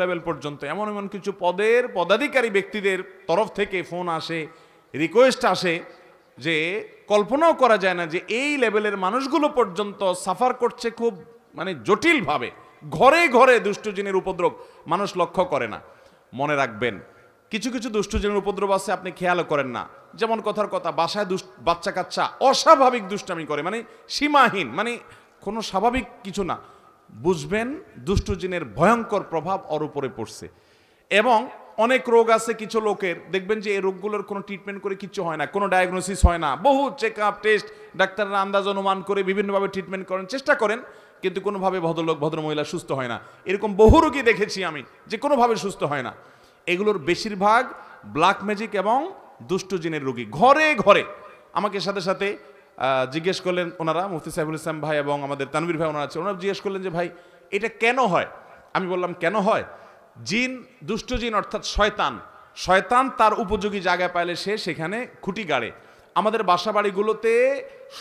Level পর্যন্ত এমন এমন কিছু পদের পদাধিকারী ব্যক্তিদের তরফ থেকে ফোন আসে, রিকোয়েস্ট আসে যে কল্পনাও করা যায় না যে এই লেভেলের মানুষগুলো পর্যন্ত সাফার করছে খুব মানে জটিলভাবে। ঘরে ঘরে দুষ্টজিনের উপদ্রব মানুষ লক্ষ্য করে না। মনে রাখবেন, কিছু কিছু দুষ্টজিনের উপদ্রব আছে আপনি খেয়ালও করেন না। যেমন কথার কথা, বাসায় বাচ্চা কাচ্চা অস্বাভাবিক দুষ্টামি করে, মানে সীমাহীন, মানে কোনো স্বাভাবিক কিছু না। বুঝবেন দুষ্টজিনের ভয়ঙ্কর প্রভাব ওর উপরে পড়ছে। এবং অনেক রোগ আছে কিছু লোকের, দেখবেন যে এই রোগগুলোর কোনো ট্রিটমেন্ট করে কিছু হয় না, কোনো ডায়াগনোসিস হয় না, বহু চেক আপ টেস্ট ডাক্তাররা আন্দাজ অনুমান করে বিভিন্নভাবে ট্রিটমেন্ট করেন, চেষ্টা করেন, কিন্তু কোনোভাবে ভদ্রলোক ভদ্রমহিলা সুস্থ হয় না। এরকম বহু রোগী দেখেছি আমি যে কোনোভাবে সুস্থ হয় না। এগুলোর বেশিরভাগ ব্ল্যাক ম্যাজিক এবং দুষ্টজিনের রোগী। ঘরে ঘরে আমাকে সাথে সাথে জিজ্ঞেস করলেন ওনারা, মুফতি সাইফুল ইসলাম ভাই এবং আমাদের তানভীর ভাই ওনারা আছে, ওনারা জিজ্ঞেস করলেন যে ভাই এটা কেন হয়। আমি বললাম কেন হয়, জিন, দুষ্টজিন অর্থাৎ শয়তান, শয়তান তার উপযোগী জায়গায় পাইলে সে সেখানে খুঁটি গাড়ে। আমাদের বাসা বাড়িগুলোতে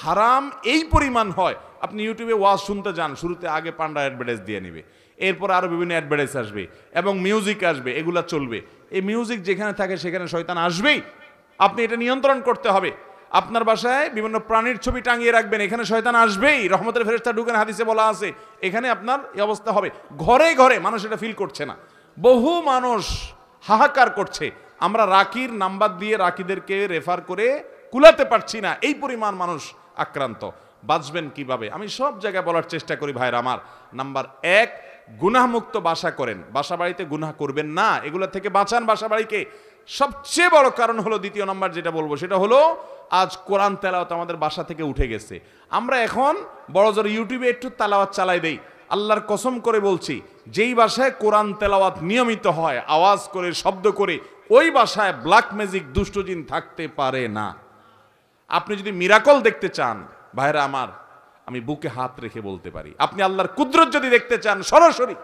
হারাম এই পরিমাণ হয়, আপনি ইউটিউবে ওয়াজ শুনতে যান, শুরুতে আগে পান্ডা অ্যাডভার্টাইজ দিয়ে নিবে, এরপর আরও বিভিন্ন অ্যাডভার্টাইজ আসবে এবং মিউজিক আসবে, এগুলা চলবে। এই মিউজিক যেখানে থাকে সেখানে শয়তান আসবেই, আপনি এটা নিয়ন্ত্রণ করতে হবে। আপনার বাসায় বিভিন্ন প্রাণীর ছবি টাঙিয়ে রাখবেন, এখানে শয়তান আসবেই, রহমতের ফেরেশতা ঢুকেন, হাদিসে বলা আছে, এখানে আপনার এই অবস্থা হবে। ঘরে ঘরে মানুষ এটা ফিল করছে না, বহু মানুষ হাহাকার করছে। আমরা রাকির নাম্বার দিয়ে রাকিদেরকে রেফার করে কুলাতে পারছি না, এই পরিমাণ মানুষ আক্রান্ত। বাঁচবেন কিভাবে আমি সব জায়গায় বলার চেষ্টা করি ভাইরা আমার। নাম্বার 1, গুনাহমুক্ত বাসা করেন, বাসা বাড়িতে গুনাহ করবেন না, এগুলো থেকে বাঁচান বাসা বাড়িকে। সবচেয়ে বড় কারণ হলো, দ্বিতীয় নাম্বার যেটা বলবো সেটা হলো, আজ কোরআন তেলাওয়াত আমাদের বাসা থেকে উঠে গেছে। আমরা এখন বড় জোর ইউটিউবে একটু তেলাওয়াত চালাই দেই। আল্লাহর কসম করে বলছি, যেই বাসায় কোরআন তেলাওয়াত নিয়মিত হয়, আওয়াজ করে শব্দ করে, ওই বাসায় ব্ল্যাক ম্যাজিক দুষ্টজিন থাকতে পারে না। আপনি যদি মিরাকল দেখতে চান ভাইরা আমার, আমি বুকে হাত রেখে বলতে পারি, আপনি আল্লাহর কুদরত যদি দেখতে চান সরাসরি,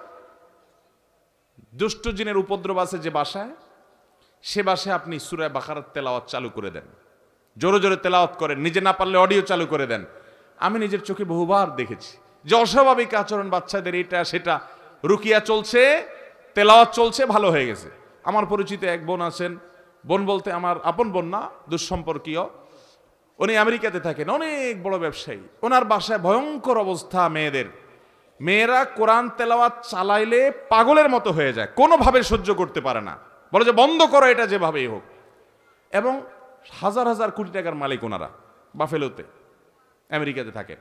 দুষ্টজিনের উপদ্রব আছে যে বাসায়, সে বাসায় আপনি সূরা বাকারার তেলাওয়াত চালু করে দেন, জোরে জোরে তেলাওয়াত করেন, নিজে না পারলে অডিও চালু করে দেন। আমি নিজের চোখে বহুবার দেখেছি যে অস্বাভাবিক আচরণ বাচ্চাদের, এটা সেটা, রুকিয়া চলছে, তেলাওয়াত চলছে, ভালো হয়ে গেছে। আমার পরিচিত এক বোন আছেন, বোন বলতে আমার আপন বোন না, দুঃসম্পর্কীয়, উনি আমেরিকাতে থাকেন, অনেক বড় ব্যবসায়ী। ওনার বাসায় ভয়ঙ্কর অবস্থা, মেয়েরা কোরআন তেলাওয়াত চালাইলে পাগলের মতো হয়ে যায়, কোনোভাবে সহ্য করতে পারে না, বলে যে বন্ধ করো এটা যেভাবেই হোক। এবং হাজার হাজার কোটি টাকার মালিক ওনারা, বাফেলোতে আমেরিকাতে থাকেন।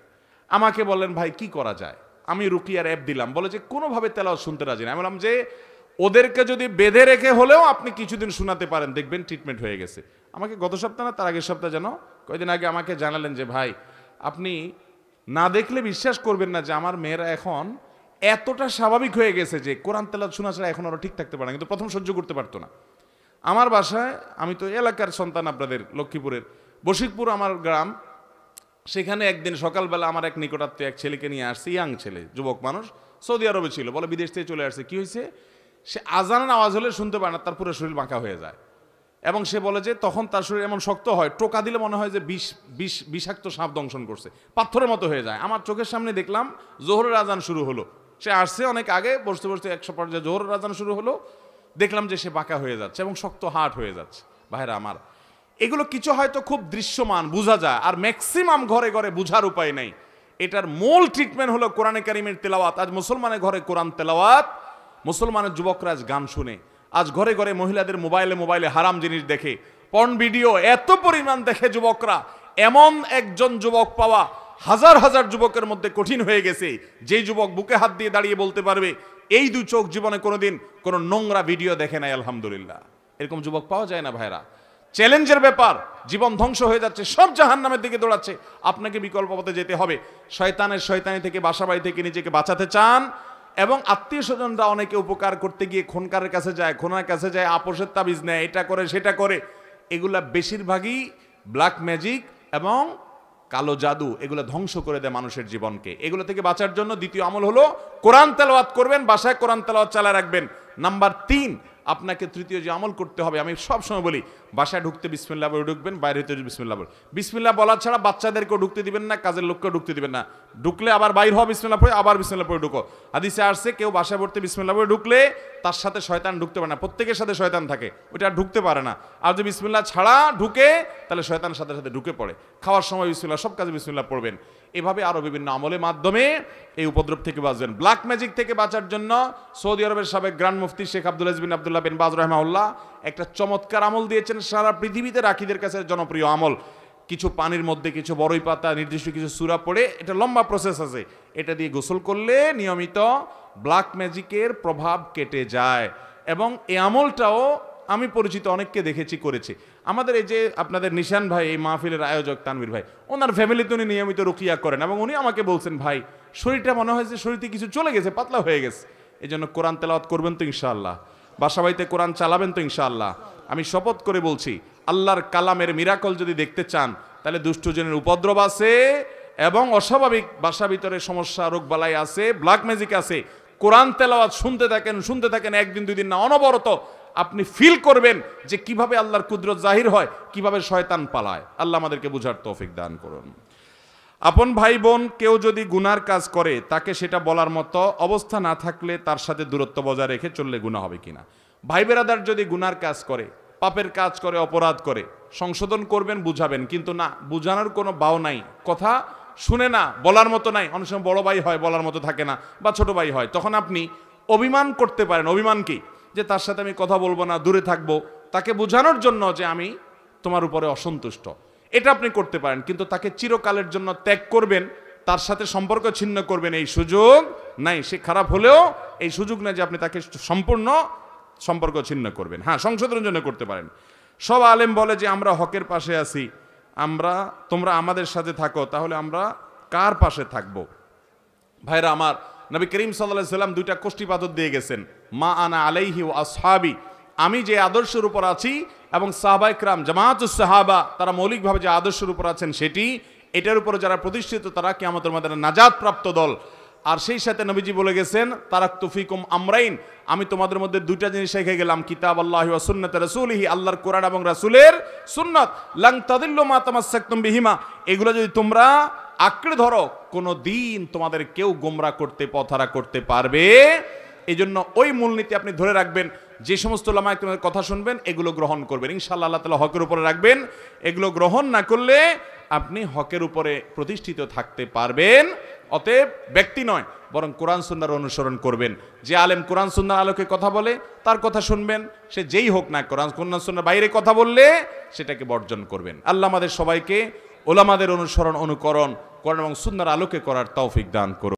আমাকে বললেন ভাই কি করা যায়, আমি রুকিয়ার অ্যাপ দিলাম, বলে যে কোনোভাবে তেলাওয়াত শুনতে রাজি না। আমি বললাম যে ওদেরকে যদি বেঁধে রেখে হলেও আপনি কিছুদিন শোনাতে পারেন, দেখবেন ট্রিটমেন্ট হয়ে গেছে। আমাকে গত সপ্তাহ না তার আগের সপ্তাহ যেন কয়েকদিন আগে আমাকে জানালেন যে ভাই আপনি না দেখলে বিশ্বাস করবেন না যে আমার মেয়েরা এখন এতটা স্বাভাবিক হয়ে গেছে যে কোরআন তেলাওয়াত শোনা ছাড়া এখন আরও ঠিক থাকতে পারে না, কিন্তু প্রথম সহ্য করতে পারতো না। আমার বাসায়, আমি তো এলাকার সন্তান আপনাদের লক্ষ্মীপুরের, বশিকপুর আমার গ্রাম, সেখানে একদিন সকালবেলা আমার এক নিকটাত্মীয় এক ছেলেকে নিয়ে আসছে, ইয়াং ছেলে, যুবক মানুষ, সৌদি আরবে ছিল, বলে বিদেশ থেকে চলে আসছে। কি হয়েছে, সে আজানের আওয়াজ হলে শুনতে পারে না, তার পুরো শরীর বাঁকা হয়ে যায়। এবং সে বলে যে তখন তার শরীর এমন শক্ত হয়, টোকা দিলে মনে হয় যে বিষাক্ত সাপ দংশন করছে, পাথরের মতো হয়ে যায়। আমার চোখের সামনে দেখলাম জোহরের আজান শুরু হলো, সে আসছে অনেক আগে, বসতে বসতে 100 পর্যায়ে জোহরের আজান শুরু হলো, দেখলাম যে সে বাঁকা হয়ে যাচ্ছে এবং শক্ত হাট হয়ে যাচ্ছে। ভাইরা আমার, এগুলো কিছু হয়তো খুব দৃশ্যমান বোঝা যায়, আর ম্যাক্সিমাম ঘরে ঘরে বোঝার উপায় নেই। এটার মূল ট্রিটমেন্ট হলো কোরআনে কারিমের তেলাওয়াত। আজ মুসলমানের ঘরে কোরআন তেলাওয়াত, মুসলমানের যুবকরা আজ গান শুনে, আজ ঘরে ঘরে মহিলাদের মোবাইলে হারাম জিনিস দেখে, পর্ন ভিডিও এত পরিমাণ দেখে যুবকরা। এমন একজন যুবক পাওয়া হাজার হাজার যুবকের মধ্যে কঠিন হয়ে গেছে, যেই যুবক বুকে হাত দিয়ে দাঁড়িয়ে বলতে পারবে এই 2 চোখ জীবনে কোনোদিন কোনো নোংরা ভিডিও দেখে নাই, আলহামদুলিল্লাহ। এরকম যুবক পাওয়া যায় না ভাইরা, চ্যালেঞ্জের ব্যাপার। জীবন ধ্বংস হয়ে যাচ্ছে, সব জাহান্নামের দিকে দৌড়াচ্ছে, আপনাকে বিকল্প পথে যেতে হবে। শয়তানি থেকে, বাসা বাড়ি থেকে নিজেকে বাঁচাতে চান, এবং আত্মীয় স্বজনরা অনেকে উপকার করতে গিয়ে খোনকারের কাছে যায়, খোনার কাছে যায়, আপোষের তাবিজ নেয়, এটা করে সেটা করে, এগুলা বেশিরভাগই ব্ল্যাক ম্যাজিক এবং কালো জাদু, এগুলো ধ্বংস করে দেয় মানুষের জীবনকে। এগুলো থেকে বাঁচার জন্য দ্বিতীয় আমল হলো কোরআন তেলাওয়াত করবেন, বাসায় কোরআন তেলাওয়াত চালায় রাখবেন। নাম্বার 3, আপনাকে তৃতীয় যে আমল করতে হবে, আমি সবসময় বলি বাসায় ঢুকতে বিসমিল্লাহ বলে ঢুকবেন, বাইরে হতে বিসমিল্লাহ বল। বিসমিল্লাহ বলা ছাড়া বাচ্চাদেরকেও ঢুকতে দিবেন না, কাজের লোককেও ঢুকতে দিবেন না। ঢুকলে আবার বাইর হওয়া বিসমিল্লাহ পড়ে আবার বিসমিল্লাহ পড়ে ঢুকো। হাদিসে আসছে কেউ বাসায় পড়তে বিসমিল্লাহ পড়ে ঢুকলে তার সাথে শয়তান ঢুকতে পারে না, প্রত্যেকের সাথে শয়তান থাকে, ওইটা ঢুকতে পারে না। আর যদি বিসমিল্লাহ ছাড়া ঢুকে তাহলে শয়তানের সাথে সাথে ঢুকে পড়ে। খাওয়ার সময় বিসমিল্লাহ, সব কাজে বিসমিল্লাহ পড়বেন। এভাবে আরো বিভিন্ন আমলের মাধ্যমে এই উপদ্রব থেকে বাঁচবেন। ব্ল্যাক ম্যাজিক থেকে বাঁচার জন্য সৌদি আরবের সাবেক গ্র্যান্ড মুফতি শেখ আব্দুল আজিজ বিন আব্দুল্লাহ বিন বাজ রাহিমাহুল্লাহ একটা চমৎকার আমল দিয়েছেন, সারা পৃথিবীতে রাখীদের কাছে জনপ্রিয় আমল। কিছু পানির মধ্যে কিছু বড়ই পাতা, নির্দিষ্ট কিছু সূরা পড়ে, এটা লম্বা প্রসেস আছে, এটা দিয়ে গোসল করলে নিয়মিত ব্ল্যাক ম্যাজিকের প্রভাব কেটে যায়। এবং এই আমলটাও আমি পরিচিত অনেককে দেখেছি করেছে। আমাদের এই যে আপনাদের নিশান ভাই, এই মাহফিলের আয়োজক তানভীর ভাই, ওনার ফ্যামিলিতে উনি নিয়মিত রুকিয়া করেন এবং উনি আমাকে বলছেন ভাই শরীরটা মনে হয় যে শরীরতে কিছু চলে গেছে, পাতলা হয়ে গেছে। এই জন্য কোরআন তেলাওয়াত করবেন তো ইনশাআল্লাহ, বাসা বাড়িতে কোরআন চালাবেন তো ইনশাআল্লাহ। আমি শপথ করে বলছি আল্লাহর কালামের মিরাকল যদি দেখতে চান তাহলে দুষ্টজনের উপদ্রব আছে এবং অস্বাভাবিক বাসা ভিতরে সমস্যা রোগবালাই আছে, ব্ল্যাক ম্যাজিক আছে। কোরআন তেলাওয়াত শুনতে থাকেন, একদিন দুই দিন না, অনবরত আপনি ফিল করবেন যে কিভাবে আল্লাহর কুদরত জাহির হয়, কিভাবে শয়তান পালায়। আল্লাহ আমাদেরকে বুঝার তৌফিক দান করুন। আপন ভাই বোন কেউ যদি গুনার কাজ করে তাকে সেটা বলার মতো অবস্থা না থাকলে তার সাথে দূরত্ব বজায় রেখে চললে গুনাহ হবে কিনা। ভাই বেরাদার যদি গুনার কাজ করে, পাপের কাজ করে, অপরাধ করে, সংশোধন করবেন, বুঝাবেন, কিন্তু না বুঝানোর কোনো বাও নাই, কথা শুনে না, বলার মতো নাই। অনেক সময় বড় ভাই হয় বলার মতো থাকে না, বা ছোট ভাই হয়, তখন আপনি অভিমান করতে পারেন। অভিমান কি? যে তার সাথে আমি কথা বলবো না, দূরে থাকবো, তাকে বোঝানোর জন্য যে আমি তোমার উপরে অসন্তুষ্ট, এটা আপনি করতে পারেন। কিন্তু তাকে চিরকালের জন্য ত্যাগ করবেন, তার সাথে সম্পর্ক ছিন্ন করবেন, এই সুযোগ নাই। সে খারাপ হলেও এই সুযোগ নাই যে আপনি তাকে সম্পূর্ণ সম্পর্ক ছিন্ন করবেন। হ্যাঁ, সংশোধনের জন্য করতে পারেন। সব আলেম বলে যে আমরা হকের পাশে আছি, তোমরা আমাদের সাথে থাকো, তাহলে আমরা কার পাশে থাকবো? ভাইরা আমার, নবী করিম সাল্লাল্লাহু আলাইহি সাল্লাম দুইটা কোষ্টি পাথর দিয়ে গেছেন, মা আনা আলাইহি ওয়া আসহাবি, আমি যে আদর্শের উপর আছি এবং সাহাবায়ে কেরাম জামাআতুস সাহাবা তারা মৌলিকভাবে যে আদর্শের উপর আছেন সেটি, এটার উপর যারা প্রতিষ্ঠিত তারা কিয়ামতের ময়দানে নাজাত প্রাপ্ত দল। আর সেই সাথে নবীজি বলে গেছেন তারাকতু ফিকুম আমরাইন, আমি তোমাদের মধ্যে দুইটা জিনিস রেখে গেলাম, কিতাব আল্লাহি ওয়া সুন্নাত রাসূলিহি, আল্লাহর কোরআন এবং রাসূলের সুন্নাত, লান তাদিল্লু মা তামাসসাকতুম বিহিমা, এগুলো যদি তোমরা আঁকড়ে ধরো কোনো দিন তোমাদের কেউ গোমরাহ করতে, পথহারা করতে পারবে। এই জন্য ওই মূলনীতি আপনি ধরে রাখবেন। যে সমস্ত উলামায়ে কেরামের কথা শুনবেন এগুলো গ্রহণ করবেন, ইনশাআল্লাহ আল্লাহ তাআলা হকের উপরে রাখবেন। এগুলো গ্রহণ না করলে আপনি হকের উপরে প্রতিষ্ঠিত থাকতে পারবেন। অতএব ব্যক্তি নয়, বরং কোরআন সুন্নাহর অনুসরণ করবেন। যে আলেম কোরআন সুন্নাহর আলোকে কথা বলে তার কথা শুনবেন, সে যেই হোক না, কোরআন সুন্নাহর বাইরে কথা বললে সেটাকে বর্জন করবেন। আল্লাহ আমাদের সবাইকে উলামাদের অনুসরণ, অনুকরণ, কোরআন এবং সুন্নাহর আলোকে করার তৌফিক দান করুন।